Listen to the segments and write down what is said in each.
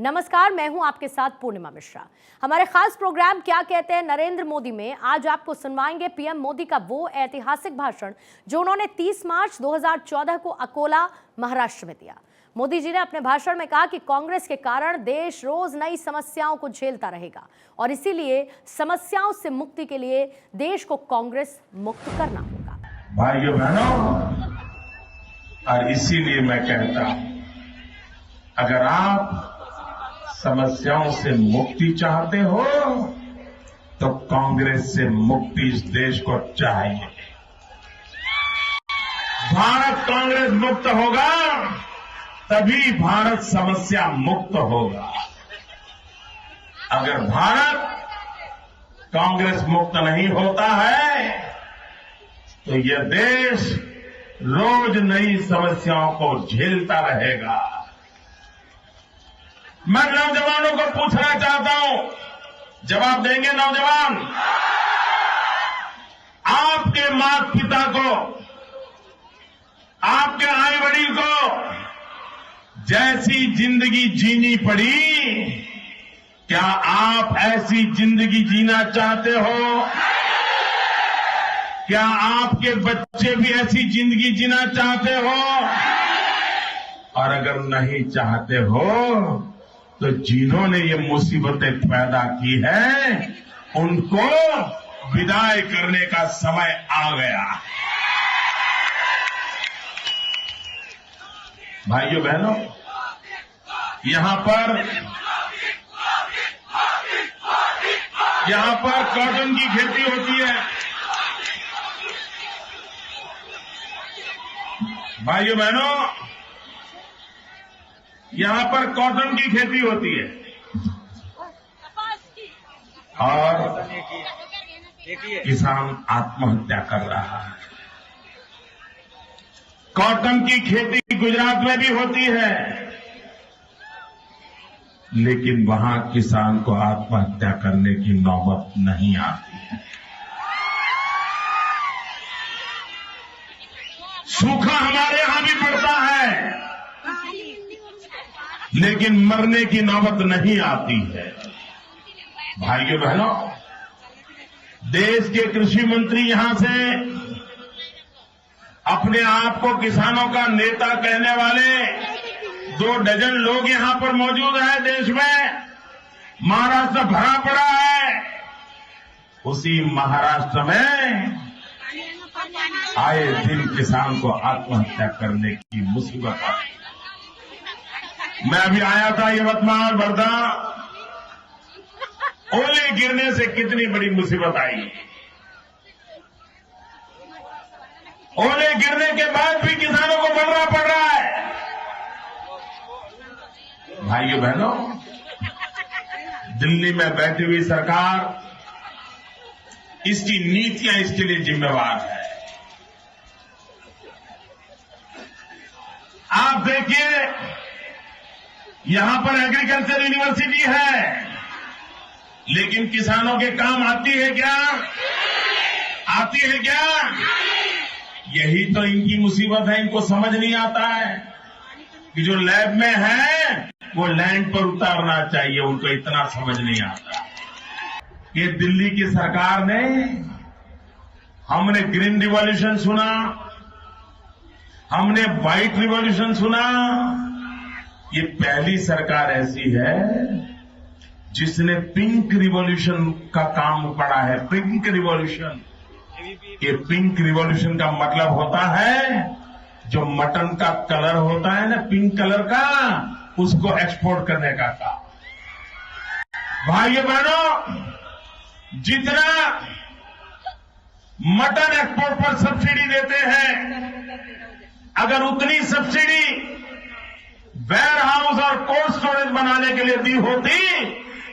नमस्कार, मैं हूं आपके साथ पूर्णिमा मिश्रा। हमारे खास प्रोग्राम क्या कहते हैं नरेंद्र मोदी में आज आपको सुनवाएंगे पीएम मोदी का वो ऐतिहासिक भाषण जो उन्होंने 30 मार्च 2014 को अकोला, महाराष्ट्र में दिया। मोदी जी ने अपने भाषण में कहा कि कांग्रेस के कारण देश रोज नई समस्याओं को झेलता रहेगा और इसीलिए समस्याओं से मुक्ति के लिए देश को कांग्रेस मुक्त करना होगा। भाइयों बहनों, और इसीलिए मैं कहता हूं, अगर आप समस्याओं से मुक्ति चाहते हो तो कांग्रेस से मुक्ति इस देश को चाहिए। भारत कांग्रेस मुक्त होगा तभी भारत समस्या मुक्त होगा। अगर भारत कांग्रेस मुक्त नहीं होता है तो यह देश रोज नई समस्याओं को झेलता रहेगा। मैं नौजवानों को पूछना चाहता हूं, जवाब देंगे नौजवान? आपके माता पिता को, आपके भाई बड़ी को जैसी जिंदगी जीनी पड़ी, क्या आप ऐसी जिंदगी जीना चाहते हो? क्या आपके बच्चे भी ऐसी जिंदगी जीना चाहते हो? और अगर नहीं चाहते हो तो जिन्होंने ये मुसीबतें पैदा की है उनको विदाई करने का समय आ गया। भाइयों बहनों, यहां पर कॉटन की खेती होती है। भाइयों बहनों, यहां पर कॉटन की खेती होती है और किसान आत्महत्या कर रहा है। कॉटन की खेती गुजरात में भी होती है, लेकिन वहां किसान को आत्महत्या करने की नौबत नहीं आती है। सूखा हमारे यहां भी पड़ता है, लेकिन मरने की नौबत नहीं आती है। भाइयों बहनों, देश के कृषि मंत्री यहां से अपने आप को किसानों का नेता कहने वाले 2 डजन लोग यहां पर मौजूद हैं। देश में महाराष्ट्र भरा पड़ा है, उसी महाराष्ट्र में आए दिन किसान को आत्महत्या करने की मुसीबत आई। मैं अभी आया था यवतमाल, वर्धा, ओले गिरने से कितनी बड़ी मुसीबत आई। ओले गिरने के बाद भी किसानों को मरना पड़ रहा है। भाइयों बहनों, दिल्ली में बैठी हुई सरकार, इसकी नीतियां इसके लिए जिम्मेवार है। आप देखिए, यहां पर एग्रीकल्चर यूनिवर्सिटी है, लेकिन किसानों के काम आती है क्या? आती है क्या? यही तो इनकी मुसीबत है। इनको समझ नहीं आता है कि जो लैब में है वो लैंड पर उतारना चाहिए। उनको इतना समझ नहीं आता। ये दिल्ली की सरकार ने, हमने ग्रीन रिवॉल्यूशन सुना, हमने व्हाइट रिवॉल्यूशन सुना, ये पहली सरकार ऐसी है जिसने पिंक रिवॉल्यूशन का काम पड़ा है। पिंक रिवॉल्यूशन, ये पिंक रिवॉल्यूशन का मतलब होता है जो मटन का कलर होता है ना, पिंक कलर का, उसको एक्सपोर्ट करने का काम। भाइयों बहनों, जितना मटन एक्सपोर्ट पर सब्सिडी देते हैं, अगर उतनी सब्सिडी वेयर हाउस और कोल्ड स्टोरेज बनाने के लिए दी होती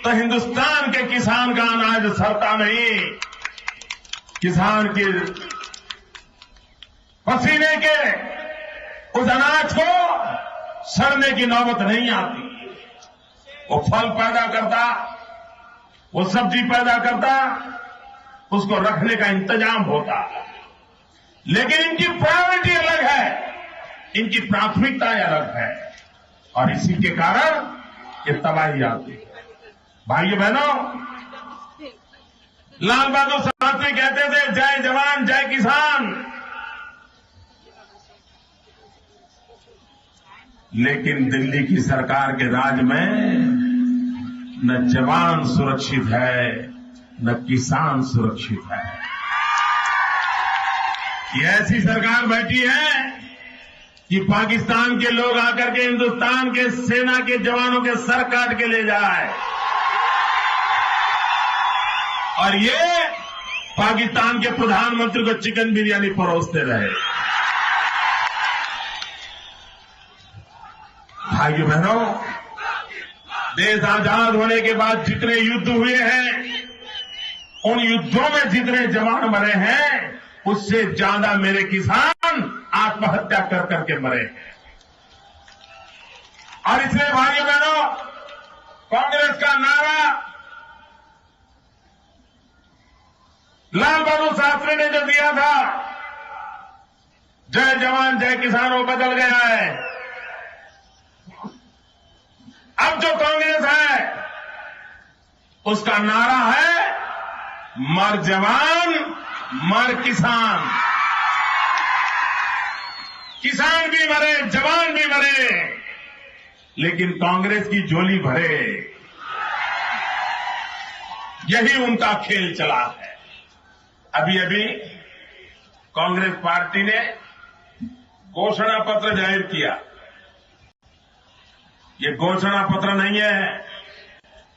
तो हिंदुस्तान के किसान का अनाज सड़ता नहीं। किसान के पसीने के उस अनाज को सड़ने की नौबत नहीं आती। वो फल पैदा करता, वो सब्जी पैदा करता, उसको रखने का इंतजाम होता। लेकिन इनकी प्रायोरिटी अलग है, इनकी प्राथमिकताएं अलग है, और इसी के कारण कि तबाही आती है। भाइयों बहनों, लाल बहादुर शास्त्री कहते थे, जय जवान जय किसान। लेकिन दिल्ली की सरकार के राज में न जवान सुरक्षित है न किसान सुरक्षित है। ये ऐसी सरकार बैठी है कि पाकिस्तान के लोग आकर के हिंदुस्तान के सेना के जवानों के सर काट के ले जाए, और ये पाकिस्तान के प्रधानमंत्री को चिकन बिरयानी परोसते रहे। भाइयों बहनों, देश आजाद होने के बाद जितने युद्ध हुए हैं, उन युद्धों में जितने जवान मरे हैं, उससे ज्यादा मेरे किसान आत्महत्या कर करके मरे हैं। और इसलिए भाइयों बहनों, कांग्रेस का नारा लाल बहादुर शास्त्री ने जो दिया था, जय जवान जय किसान, वो बदल गया है। अब जो कांग्रेस है, उसका नारा है, मर जवान मर किसान। किसान भी मरे, जवान भी मरे, लेकिन कांग्रेस की झोली भरे, यही उनका खेल चला है। अभी अभी कांग्रेस पार्टी ने घोषणा पत्र जाहिर किया। ये घोषणा पत्र नहीं है,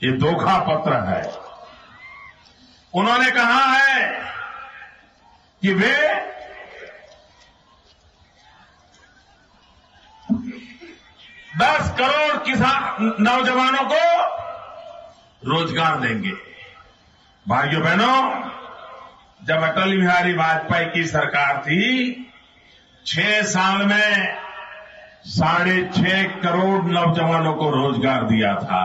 ये धोखा पत्र है। उन्होंने कहा है कि वे 10 करोड़ किसान नौजवानों को रोजगार देंगे। भाइयों बहनों, जब अटल बिहारी वाजपेयी की सरकार थी, 6 साल में 6.5 करोड़ नौजवानों को रोजगार दिया था,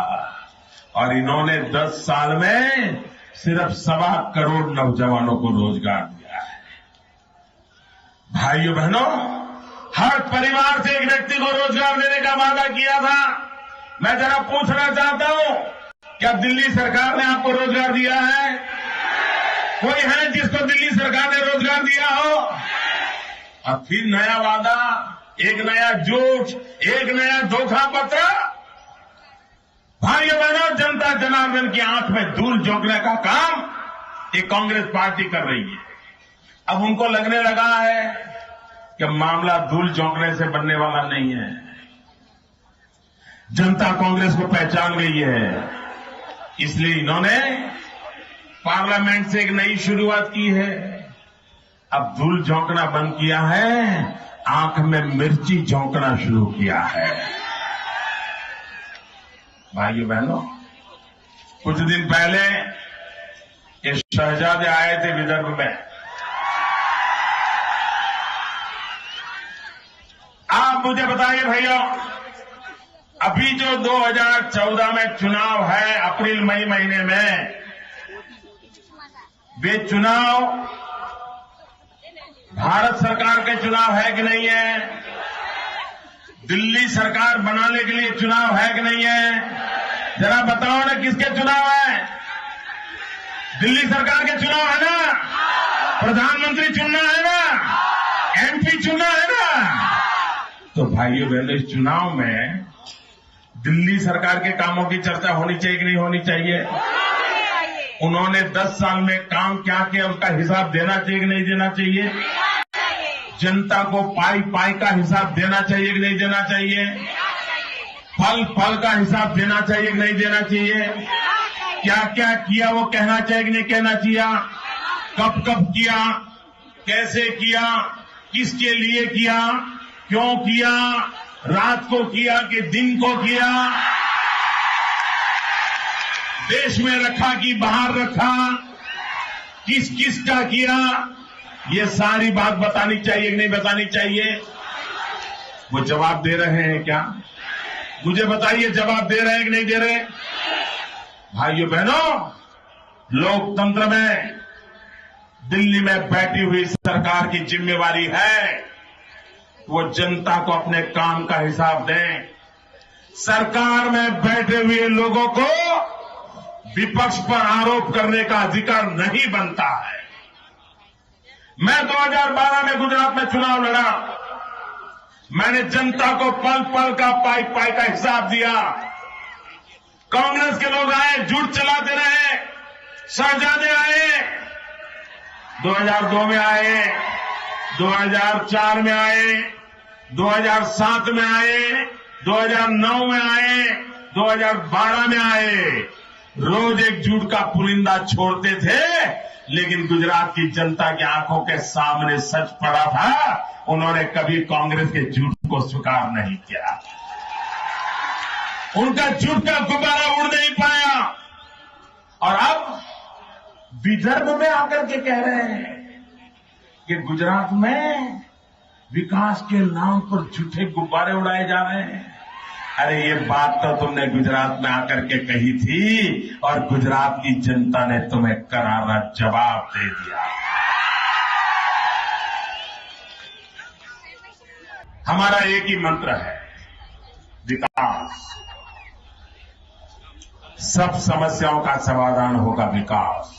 और इन्होंने 10 साल में सिर्फ 1.25 करोड़ नौजवानों को रोजगार दिया है। भाइयों बहनों, हर परिवार से एक व्यक्ति को रोजगार देने का वादा किया था। मैं जरा पूछना चाहता हूं, क्या दिल्ली सरकार ने आपको रोजगार दिया है? कोई है जिसको दिल्ली सरकार ने रोजगार दिया हो? अब फिर नया वादा, एक नया झूठ, एक नया धोखा पत्र। भाइयों बहनों, जनता जनार्दन की आंख में धूल झोंकने का काम ये कांग्रेस पार्टी कर रही है। अब उनको लगने लगा है कि मामला धूल झोंकने से बनने वाला नहीं है। जनता कांग्रेस को पहचान गई है, इसलिए इन्होंने पार्लियामेंट से एक नई शुरुआत की है। अब धूल झोंकना बंद किया है, आंख में मिर्ची झोंकना शुरू किया है। भाइयों बहनों, कुछ दिन पहले ये शहजादे आए थे विदर्भ में। आप मुझे बताइए भैया, अभी जो 2014 में चुनाव है, अप्रैल मई महीने में, वे चुनाव भारत सरकार के चुनाव है कि नहीं है? दिल्ली सरकार बनाने के लिए चुनाव है कि नहीं है? जरा बताओ ना, किसके चुनाव है? दिल्ली सरकार के चुनाव है ना? प्रधानमंत्री चुनना है ना? एमपी चुनना है ना? तो भाइयों बहनों, इस चुनाव में दिल्ली सरकार के कामों की चर्चा होनी चाहिए कि नहीं होनी चाहिए? उन्होंने 10 साल में काम क्या किया, उसका हिसाब देना चाहिए कि नहीं देना चाहिए? जनता को पाई पाई का हिसाब देना चाहिए कि नहीं देना चाहिए? पल पल का हिसाब देना चाहिए कि नहीं देना चाहिए? क्या क्या किया वो कहना चाहिए कि नहीं कहना चाहिए? कब कब किया, कैसे किया, किसके लिए किया, क्यों किया, रात को किया कि दिन को किया, देश में रखा कि बाहर रखा, किस किस का किया, ये सारी बात बतानी चाहिए कि नहीं बतानी चाहिए? वो जवाब दे रहे हैं क्या? मुझे बताइए, जवाब दे रहे हैं कि नहीं दे रहे? भाइयों बहनों, लोकतंत्र में दिल्ली में बैठी हुई सरकार की जिम्मेवारी है वो जनता को अपने काम का हिसाब दें। सरकार में बैठे हुए लोगों को विपक्ष पर आरोप करने का अधिकार नहीं बनता है। मैं 2012 में गुजरात में चुनाव लड़ा। मैंने जनता को पल पल का पाई पाई का हिसाब दिया। कांग्रेस के लोग आए, झूठ चलाते रहे, शहजादे आए, 2002 में आए, 2004 में आए, 2007 में आए, 2009 में आए, 2012 में आए। रोज एक झूठ का पुलिंदा छोड़ते थे, लेकिन गुजरात की जनता की आंखों के सामने सच पड़ा था। उन्होंने कभी कांग्रेस के झूठ को स्वीकार नहीं किया। उनका झूठ का गुब्बारा उड़ नहीं पाया। और अब विदर्भ में आकर के कह रहे हैं कि गुजरात में विकास के नाम पर झूठे गुब्बारे उड़ाए जा रहे हैं। अरे ये बात तो तुमने गुजरात में आकर के कही थी और गुजरात की जनता ने तुम्हें करारा जवाब दे दिया। हमारा एक ही मंत्र है, विकास। सब समस्याओं का समाधान होगा विकास।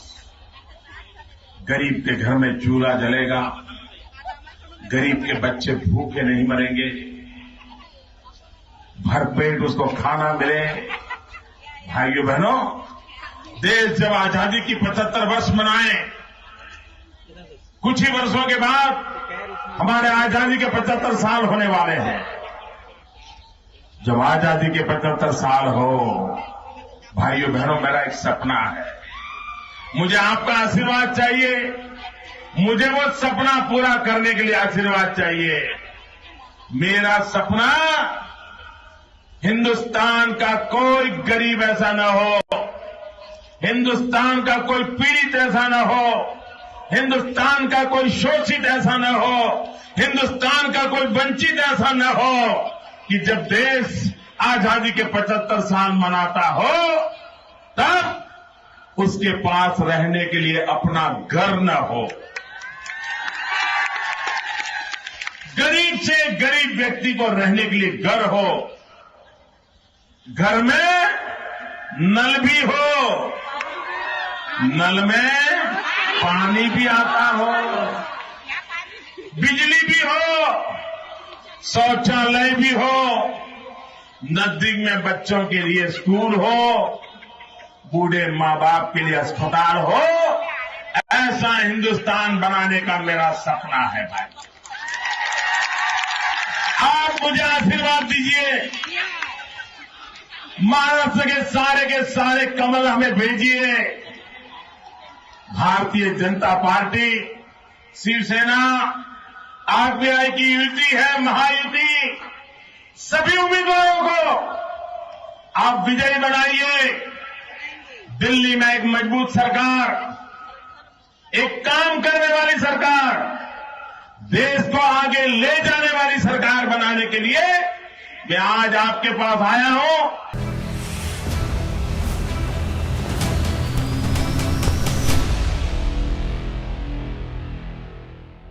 गरीब के घर में चूल्हा जलेगा, गरीब के बच्चे भूखे नहीं मरेंगे, भरपेट उसको खाना मिले। भाइयों बहनों, देश जब आजादी की 75 वर्ष मनाए, कुछ ही वर्षों के बाद हमारे आजादी के 75 साल होने वाले हैं। जब आजादी के 75 साल हो, भाइयों बहनों, मेरा एक सपना है। मुझे आपका आशीर्वाद चाहिए। मुझे वो सपना पूरा करने के लिए आशीर्वाद चाहिए। मेरा सपना, हिंदुस्तान का कोई गरीब ऐसा न हो, हिंदुस्तान का कोई पीड़ित ऐसा न हो, हिंदुस्तान का कोई शोषित ऐसा न हो, हिंदुस्तान का कोई वंचित ऐसा न हो कि जब देश आजादी के 75 साल मनाता हो तब उसके पास रहने के लिए अपना घर न हो। गरीब से गरीब व्यक्ति को रहने के लिए घर हो, घर में नल भी हो, नल में पानी भी आता हो, बिजली भी हो, शौचालय भी हो, नजदीक में बच्चों के लिए स्कूल हो, बूढ़े माँ बाप के लिए अस्पताल हो। ऐसा हिंदुस्तान बनाने का मेरा सपना है भाई। आप मुझे आशीर्वाद दीजिए। महाराष्ट्र के सारे कमल हमें भेजिए। भारतीय जनता पार्टी, शिवसेना, आरपीआई की युति है, महायुति। सभी उम्मीदवारों को आप विजयी बनाइए। दिल्ली में एक मजबूत सरकार, एक काम करने वाली सरकार, देश को आगे ले जाने वाली सरकार बनाने के लिए मैं आज आपके पास आया हूं।